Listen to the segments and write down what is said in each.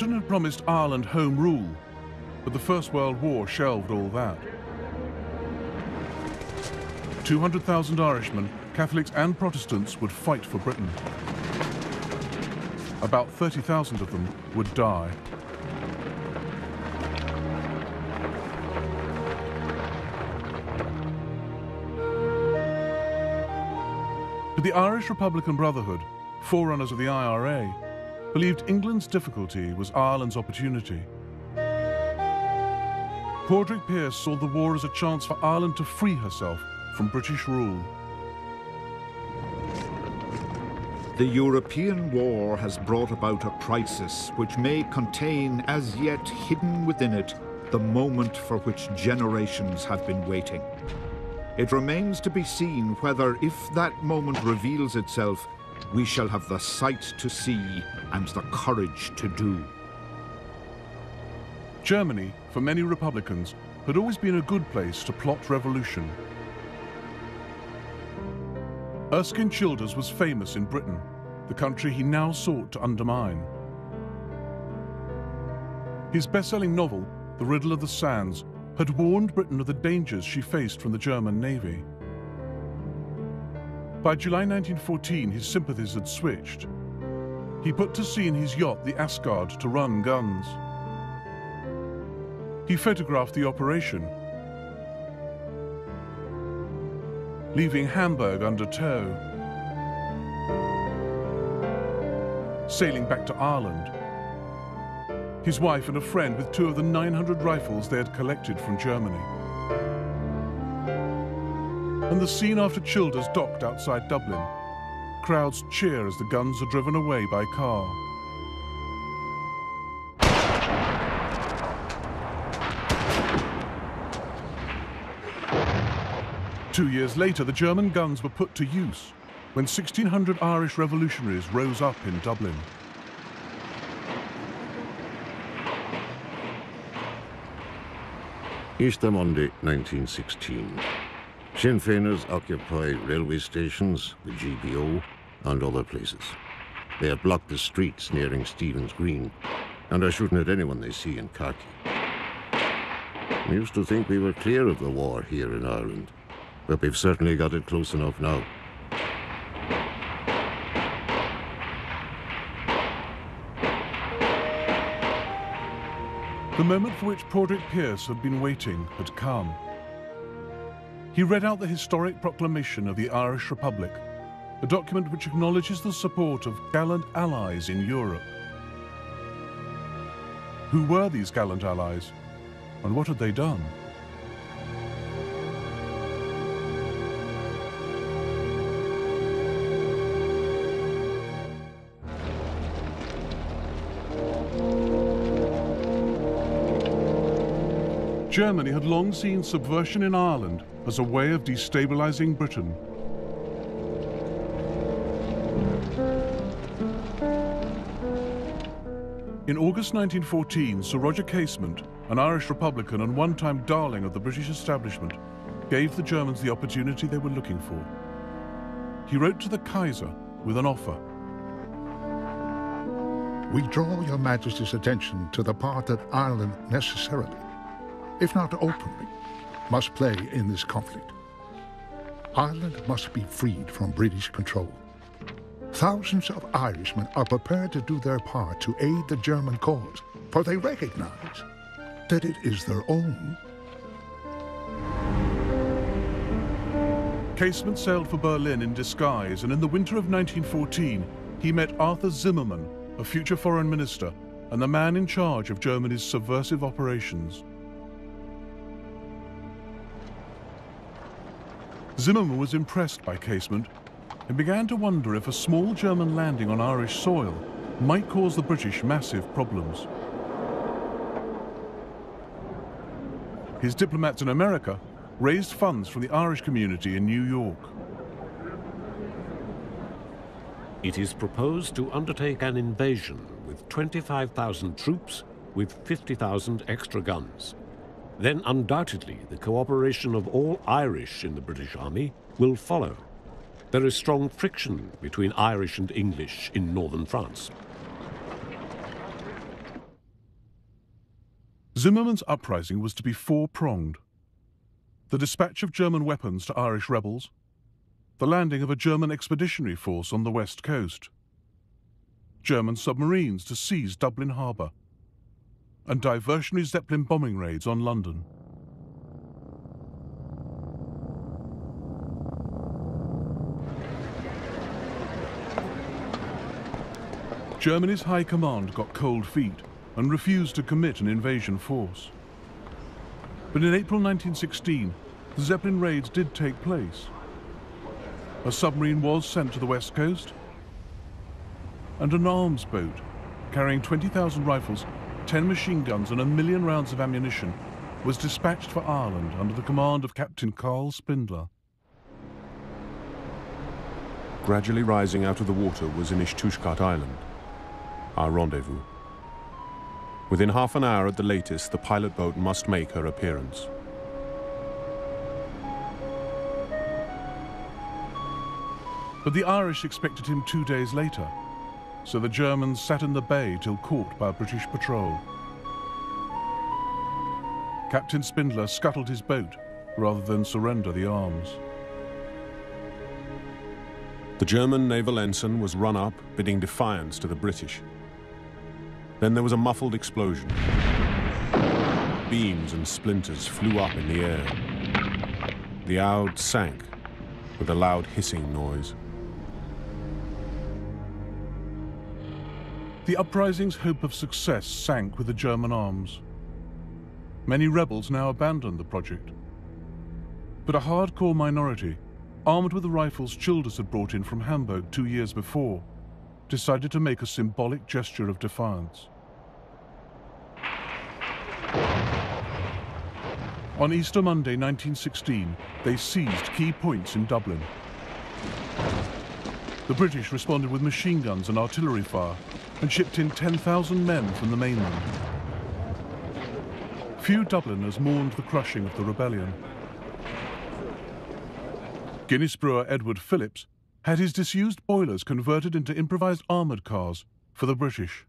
Britain had promised Ireland home rule, but the First World War shelved all that. 200,000 Irishmen, Catholics and Protestants, would fight for Britain. About 30,000 of them would die. But the Irish Republican Brotherhood, forerunners of the IRA, believed England's difficulty was Ireland's opportunity. Padraig Pearse saw the war as a chance for Ireland to free herself from British rule. The European war has brought about a crisis which may contain, as yet hidden within it, the moment for which generations have been waiting. It remains to be seen whether, if that moment reveals itself, we shall have the sight to see and the courage to do. Germany, for many Republicans, had always been a good place to plot revolution. Erskine Childers was famous in Britain, the country he now sought to undermine. His best-selling novel, The Riddle of the Sands, had warned Britain of the dangers she faced from the German Navy. By July 1914, his sympathies had switched. He put to sea in his yacht, the Asgard, to run guns. He photographed the operation, leaving Hamburg under tow, sailing back to Ireland. His wife and a friend with 2 of the 900 rifles they had collected from Germany. And the scene after Childers docked outside Dublin. Crowds cheer as the guns are driven away by car. Two years later, the German guns were put to use when 1,600 Irish revolutionaries rose up in Dublin. Easter Monday, 1916. Sinn Féiners occupy railway stations, the GPO, and other places. They have blocked the streets nearing Stephen's Green and are shooting at anyone they see in khaki. We used to think we were clear of the war here in Ireland, but we've certainly got it close enough now. The moment for which Padraig Pearse had been waiting had come. He read out the historic proclamation of the Irish Republic, a document which acknowledges the support of gallant allies in Europe. Who were these gallant allies, and what had they done? Germany had long seen subversion in Ireland as a way of destabilizing Britain. In August 1914, Sir Roger Casement, an Irish Republican and one-time darling of the British establishment, gave the Germans the opportunity they were looking for. He wrote to the Kaiser with an offer. We draw your Majesty's attention to the part that Ireland necessarily, if not openly, must play in this conflict. Ireland must be freed from British control. Thousands of Irishmen are prepared to do their part to aid the German cause, for they recognize that it is their own. Casement sailed for Berlin in disguise, and in the winter of 1914, he met Arthur Zimmermann, a future foreign minister, and the man in charge of Germany's subversive operations. Zimmermann was impressed by Casement and began to wonder if a small German landing on Irish soil might cause the British massive problems. His diplomats in America raised funds from the Irish community in New York. It is proposed to undertake an invasion with 25,000 troops with 50,000 extra guns. Then undoubtedly the cooperation of all Irish in the British Army will follow. There is strong friction between Irish and English in northern France. Zimmermann's uprising was to be four-pronged: the dispatch of German weapons to Irish rebels, the landing of a German expeditionary force on the west coast, German submarines to seize Dublin harbour, and diversionary Zeppelin bombing raids on London. Germany's high command got cold feet and refused to commit an invasion force. But in April 1916, the Zeppelin raids did take place. A submarine was sent to the west coast, and an arms boat carrying 20,000 rifles, 10 machine guns and 1 million rounds of ammunition was dispatched for Ireland under the command of Captain Carl Spindler. Gradually rising out of the water was Inishtushkat Island, our rendezvous. Within half an hour at the latest, the pilot boat must make her appearance. But the Irish expected him 2 days later, so the Germans sat in the bay till caught by a British patrol. Captain Spindler scuttled his boat rather than surrender the arms. The German naval ensign was run up, bidding defiance to the British. Then there was a muffled explosion. Beams and splinters flew up in the air. The Aud sank with a loud hissing noise. The uprising's hope of success sank with the German arms. Many rebels now abandoned the project. But a hardcore minority, armed with the rifles Childers had brought in from Hamburg 2 years before, decided to make a symbolic gesture of defiance. On Easter Monday 1916, they seized key points in Dublin. The British responded with machine guns and artillery fire and shipped in 10,000 men from the mainland. Few Dubliners mourned the crushing of the rebellion. Guinness brewer Edward Phillips had his disused boilers converted into improvised armoured cars for the British.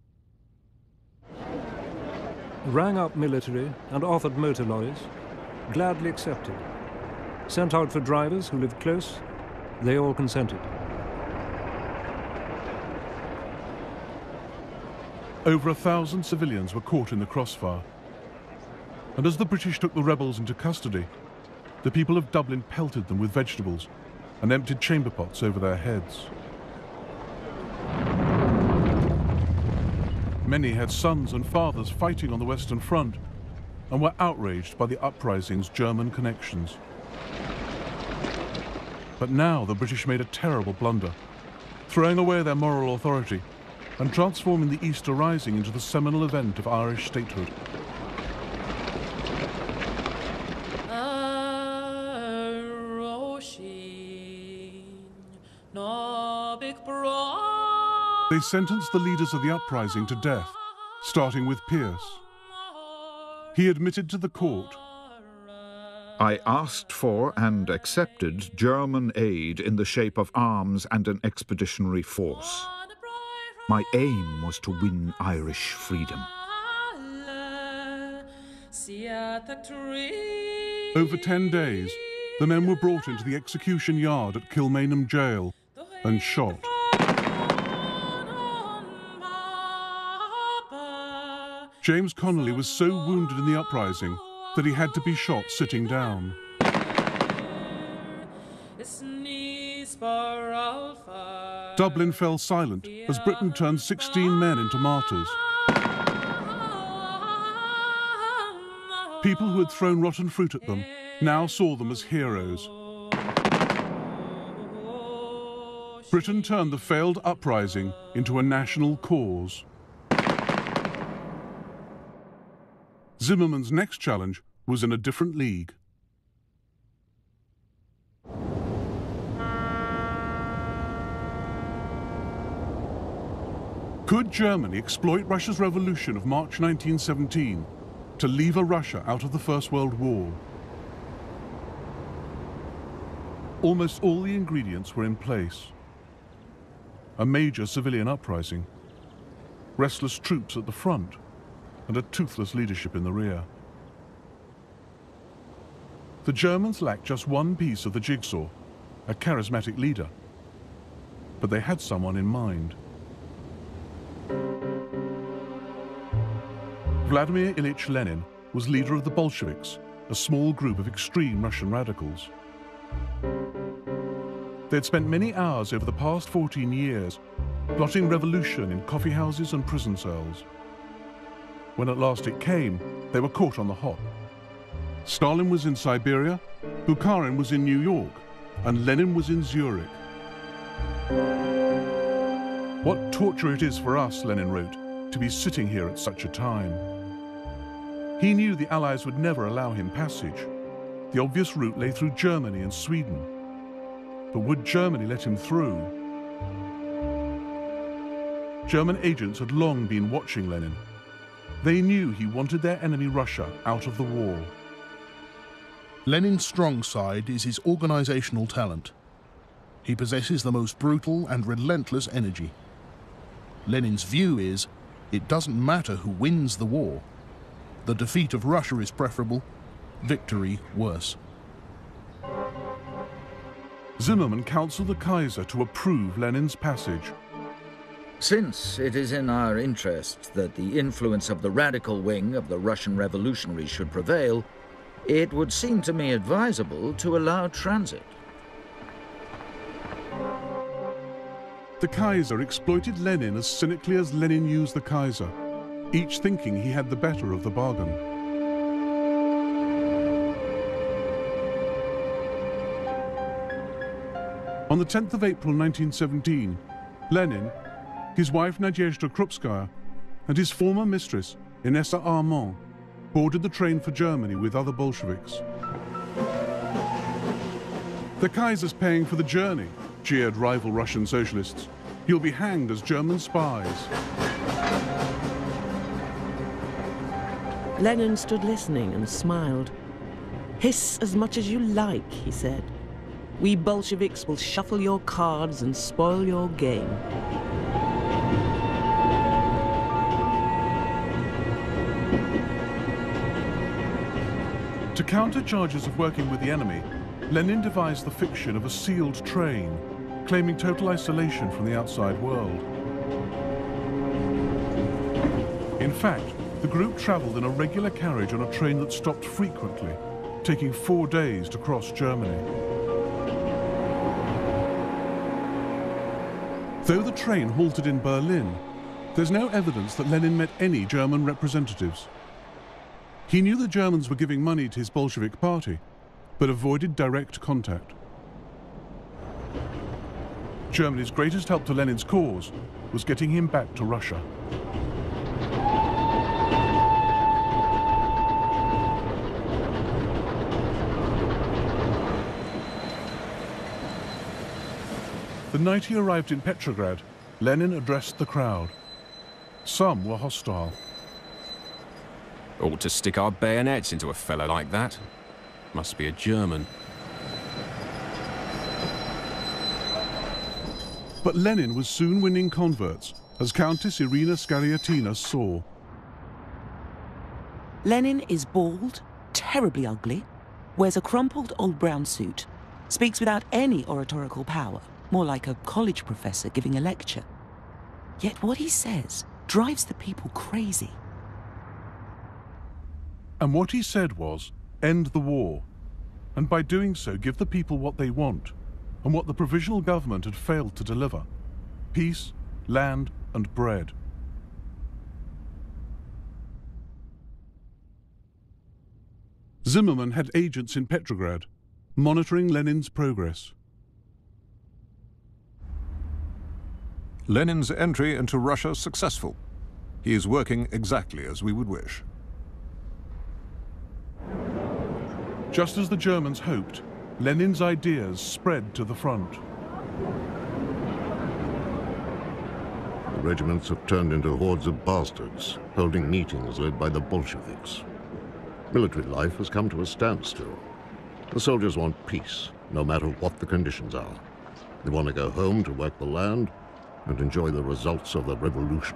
Rang up military and offered motor lorries, gladly accepted. Sent out for drivers who lived close, they all consented. Over 1,000 civilians were caught in the crossfire. And as the British took the rebels into custody, the people of Dublin pelted them with vegetables and emptied chamber pots over their heads. Many had sons and fathers fighting on the Western Front and were outraged by the uprising's German connections. But now the British made a terrible blunder, throwing away their moral authority and transforming the Easter Rising into the seminal event of Irish statehood. They sentenced the leaders of the uprising to death, starting with Pearse. He admitted to the court, I asked for and accepted German aid in the shape of arms and an expeditionary force. My aim was to win Irish freedom. Over 10 days, the men were brought into the execution yard at Kilmainham Jail and shot. James Connolly was so wounded in the uprising that he had to be shot sitting down. Dublin fell silent as Britain turned 16 men into martyrs. People who had thrown rotten fruit at them now saw them as heroes. Britain turned the failed uprising into a national cause. Zimmermann's next challenge was in a different league. Could Germany exploit Russia's revolution of March 1917 to lever Russia out of the First World War? Almost all the ingredients were in place. A major civilian uprising, restless troops at the front, and a toothless leadership in the rear. The Germans lacked just one piece of the jigsaw, a charismatic leader. But they had someone in mind. Vladimir Ilyich Lenin was leader of the Bolsheviks, a small group of extreme Russian radicals. They had spent many hours over the past 14 years plotting revolution in coffee houses and prison cells. When at last it came, they were caught on the hop. Stalin was in Siberia, Bukharin was in New York, and Lenin was in Zurich. What torture it is for us, Lenin wrote, to be sitting here at such a time. He knew the Allies would never allow him passage. The obvious route lay through Germany and Sweden. But would Germany let him through? German agents had long been watching Lenin. They knew he wanted their enemy Russia out of the war. Lenin's strong side is his organizational talent. He possesses the most brutal and relentless energy. Lenin's view is, it doesn't matter who wins the war. The defeat of Russia is preferable, victory worse. Zimmermann counseled the Kaiser to approve Lenin's passage. Since it is in our interest that the influence of the radical wing of the Russian revolutionaries should prevail, it would seem to me advisable to allow transit. The Kaiser exploited Lenin as cynically as Lenin used the Kaiser, each thinking he had the better of the bargain. On the 10th of April 1917, Lenin, his wife Nadezhda Krupskaya, and his former mistress, Inessa Armand, boarded the train for Germany with other Bolsheviks. The Kaiser's paying for the journey, jeered rival Russian socialists. He'll be hanged as German spies. Lenin stood listening and smiled. "Hiss as much as you like," he said. "We Bolsheviks will shuffle your cards and spoil your game." To counter charges of working with the enemy, Lenin devised the fiction of a sealed train, claiming total isolation from the outside world. In fact, the group traveled in a regular carriage on a train that stopped frequently, taking 4 days to cross Germany. Though the train halted in Berlin, there's no evidence that Lenin met any German representatives. He knew the Germans were giving money to his Bolshevik party, but avoided direct contact. Germany's greatest help to Lenin's cause was getting him back to Russia. The night he arrived in Petrograd, Lenin addressed the crowd. Some were hostile. Ought to stick our bayonets into a fellow like that. Must be a German. But Lenin was soon winning converts, as Countess Irina Skaryatina saw. Lenin is bald, terribly ugly, wears a crumpled old brown suit, speaks without any oratorical power, more like a college professor giving a lecture. Yet what he says drives the people crazy. And what he said was, end the war, and by doing so give the people what they want, and what the Provisional Government had failed to deliver: peace, land, and bread. Zimmermann had agents in Petrograd, monitoring Lenin's progress. Lenin's entry into Russia successful. He is working exactly as we would wish. Just as the Germans hoped, Lenin's ideas spread to the front. The regiments have turned into hordes of bastards, holding meetings led by the Bolsheviks. Military life has come to a standstill. The soldiers want peace, no matter what the conditions are. They want to go home to work the land and enjoy the results of the revolution.